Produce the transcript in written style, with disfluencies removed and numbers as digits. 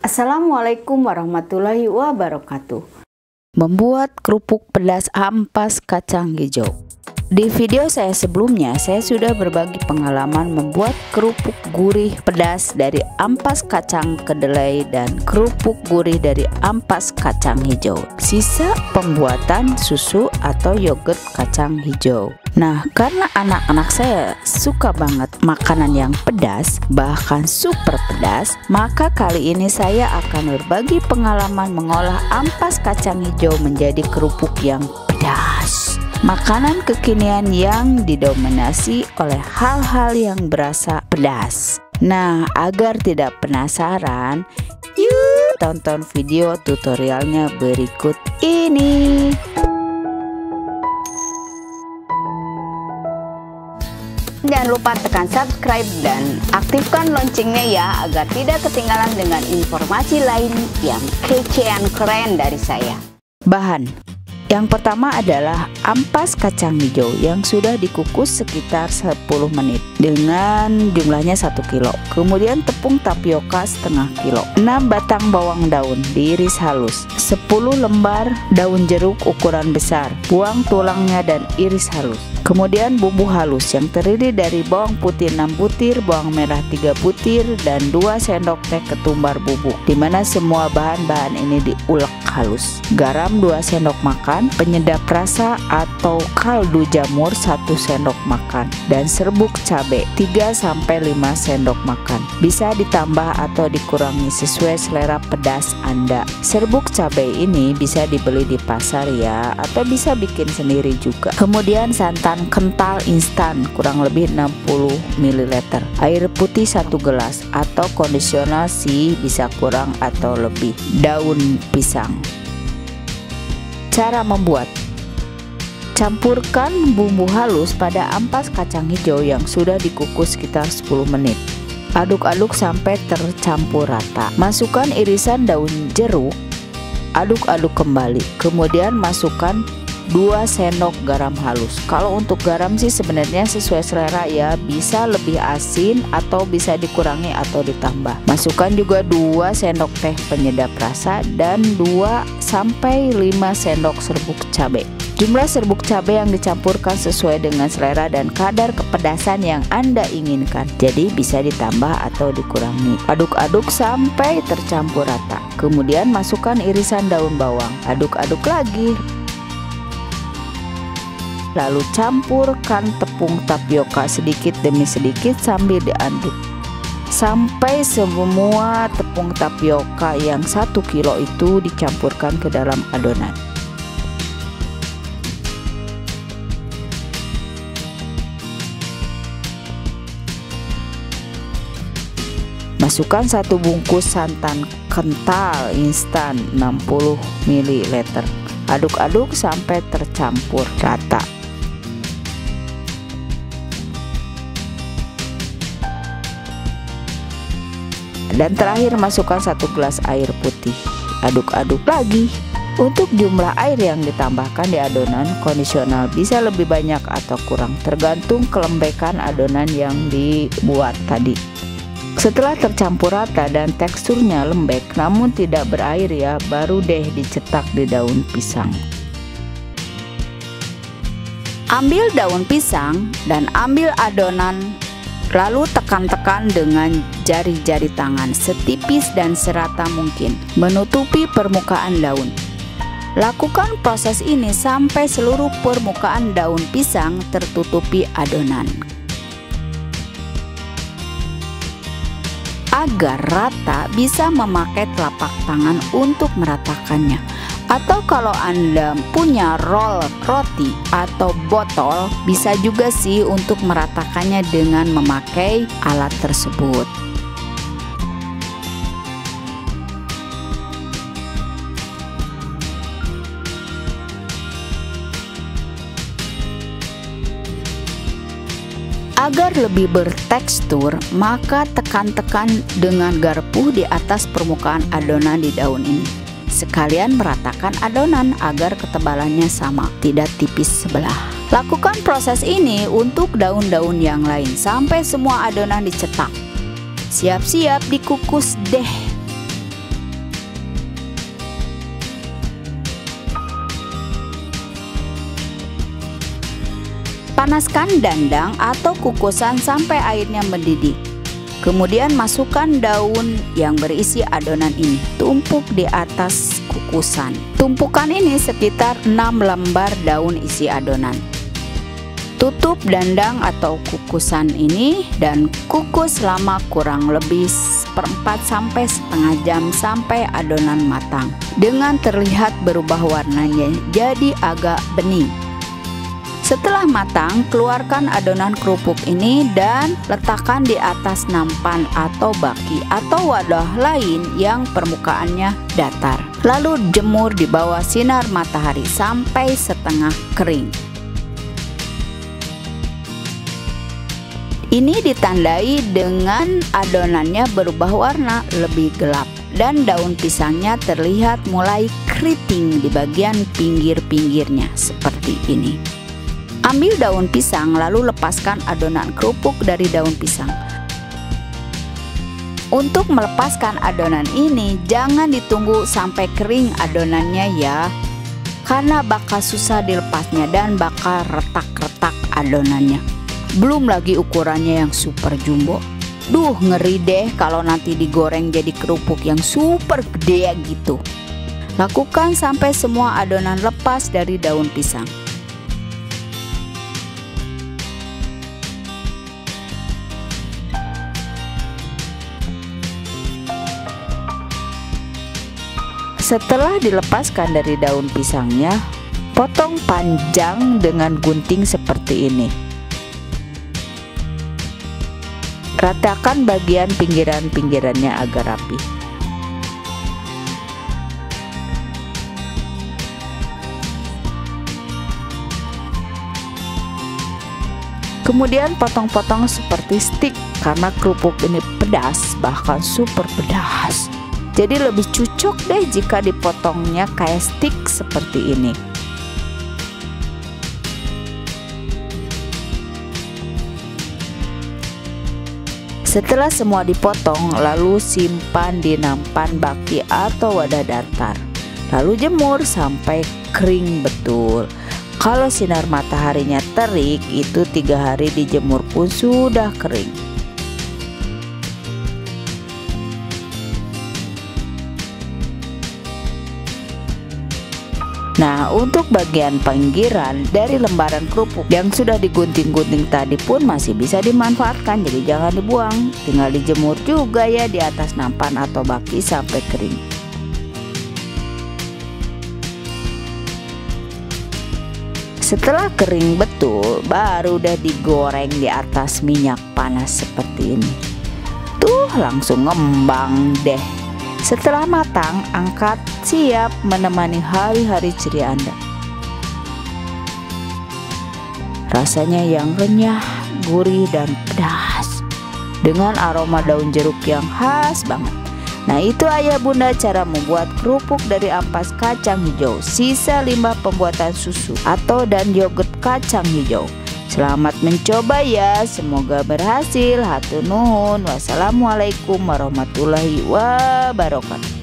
Assalamualaikum warahmatullahi wabarakatuh. Membuat kerupuk pedas ampas kacang hijau. Di video saya sebelumnya, saya sudah berbagi pengalaman membuat kerupuk gurih pedas dari ampas kacang kedelai dan kerupuk gurih dari ampas kacang hijau. Sisa pembuatan susu atau yogurt kacang hijau. Nah, karena anak-anak saya suka banget makanan yang pedas, bahkan super pedas, maka kali ini saya akan berbagi pengalaman mengolah ampas kacang hijau menjadi kerupuk yang pedas. Makanan kekinian yang didominasi oleh hal-hal yang berasa pedas. Nah, agar tidak penasaran, yuk tonton video tutorialnya berikut ini. Jangan lupa tekan subscribe dan aktifkan loncengnya ya, agar tidak ketinggalan dengan informasi lain yang kece dan keren dari saya. Bahan: yang pertama adalah ampas kacang hijau yang sudah dikukus sekitar 10 menit dengan jumlahnya 1 kilo. Kemudian tepung tapioka setengah kilo, 6 batang bawang daun diiris halus, 10 lembar daun jeruk ukuran besar, buang tulangnya dan iris halus. Kemudian bumbu halus yang terdiri dari bawang putih 6 butir, bawang merah 3 butir, dan 2 sendok teh ketumbar bubuk, dimana semua bahan-bahan ini diulek halus. Garam 2 sendok makan, penyedap rasa atau kaldu jamur 1 sendok makan, dan serbuk cabai 3-5 sendok makan. Bisa ditambah atau dikurangi sesuai selera pedas Anda. Serbuk cabai ini bisa dibeli di pasar ya, atau bisa bikin sendiri juga. Kemudian santan kental instan kurang lebih 60 ml, air putih 1 gelas atau kondisional sih bisa kurang atau lebih, daun pisang. Cara membuat: campurkan bumbu halus pada ampas kacang hijau yang sudah dikukus sekitar 10 menit. Aduk-aduk sampai tercampur rata. Masukkan irisan daun jeruk, aduk-aduk kembali. Kemudian masukkan 2 sendok garam halus. Kalau untuk garam sih sebenarnya sesuai selera ya, bisa lebih asin atau bisa dikurangi atau ditambah. Masukkan juga 2 sendok teh penyedap rasa dan 2-5 sendok serbuk cabai. Jumlah serbuk cabai yang dicampurkan sesuai dengan selera dan kadar kepedasan yang Anda inginkan, jadi bisa ditambah atau dikurangi. Aduk-aduk sampai tercampur rata. Kemudian masukkan irisan daun bawang, aduk-aduk lagi. Lalu campurkan tepung tapioka sedikit demi sedikit sambil diaduk sampai semua tepung tapioka yang 1 kilo itu dicampurkan ke dalam adonan. Masukkan 1 bungkus santan kental instan 60 ml. Aduk-aduk sampai tercampur rata. Dan terakhir masukkan 1 gelas air putih. Aduk-aduk lagi. Untuk jumlah air yang ditambahkan di adonan kondisional bisa lebih banyak atau kurang, tergantung kelembekan adonan yang dibuat tadi. Setelah tercampur rata dan teksturnya lembek namun tidak berair ya, baru deh dicetak di daun pisang. Ambil daun pisang dan ambil adonan, lalu tekan-tekan dengan jari-jari tangan setipis dan serata mungkin, menutupi permukaan daun. Lakukan proses ini sampai seluruh permukaan daun pisang tertutupi adonan. Agar rata, bisa memakai telapak tangan untuk meratakannya. Atau kalau Anda punya roll roti atau botol, bisa juga sih untuk meratakannya dengan memakai alat tersebut. Agar lebih bertekstur, maka tekan-tekan dengan garpu di atas permukaan adonan di daun ini. Sekalian meratakan adonan agar ketebalannya sama, tidak tipis sebelah. Lakukan proses ini untuk daun-daun yang lain sampai semua adonan dicetak. Siap-siap dikukus deh. Panaskan dandang atau kukusan sampai airnya mendidih. Kemudian masukkan daun yang berisi adonan ini, tumpuk di atas kukusan. Tumpukan ini sekitar 6 lembar daun isi adonan. Tutup dandang atau kukusan ini dan kukus selama kurang lebih 1/4 sampai setengah jam sampai adonan matang. Dengan terlihat berubah warnanya jadi agak bening. Setelah matang, keluarkan adonan kerupuk ini dan letakkan di atas nampan atau baki atau wadah lain yang permukaannya datar. Lalu jemur di bawah sinar matahari sampai setengah kering. Ini ditandai dengan adonannya berubah warna lebih gelap dan daun pisangnya terlihat mulai keriting di bagian pinggir-pinggirnya seperti ini. Ambil daun pisang lalu lepaskan adonan kerupuk dari daun pisang. Untuk melepaskan adonan ini jangan ditunggu sampai kering adonannya ya, karena bakal susah dilepasnya dan bakal retak-retak adonannya. Belum lagi ukurannya yang super jumbo. Duh, ngeri deh kalau nanti digoreng jadi kerupuk yang super gede gitu. Lakukan sampai semua adonan lepas dari daun pisang. Setelah dilepaskan dari daun pisangnya, potong panjang dengan gunting seperti ini. Ratakan bagian pinggiran-pinggirannya agar rapi. Kemudian potong-potong seperti stik karena kerupuk ini pedas, bahkan super pedas. Jadi lebih cocok deh jika dipotongnya kayak stik seperti ini. Setelah semua dipotong, lalu simpan di nampan baki atau wadah datar. Lalu jemur sampai kering betul. Kalau sinar mataharinya terik, itu 3 hari dijemur pun sudah kering. Nah, untuk bagian pinggiran dari lembaran kerupuk yang sudah digunting-gunting tadi pun masih bisa dimanfaatkan, jadi jangan dibuang. Tinggal dijemur juga ya di atas nampan atau baki sampai kering. Setelah kering betul, baru udah digoreng di atas minyak panas seperti ini. Tuh, langsung ngembang deh. Setelah matang, angkat, siap menemani hari-hari ceria Anda. Rasanya yang renyah, gurih, dan pedas dengan aroma daun jeruk yang khas banget. Nah, itu ayah bunda cara membuat kerupuk dari ampas kacang hijau, sisa limbah pembuatan susu atau dan yogurt kacang hijau. Selamat mencoba ya, semoga berhasil. Hatur nuhun. Wassalamualaikum warahmatullahi wabarakatuh.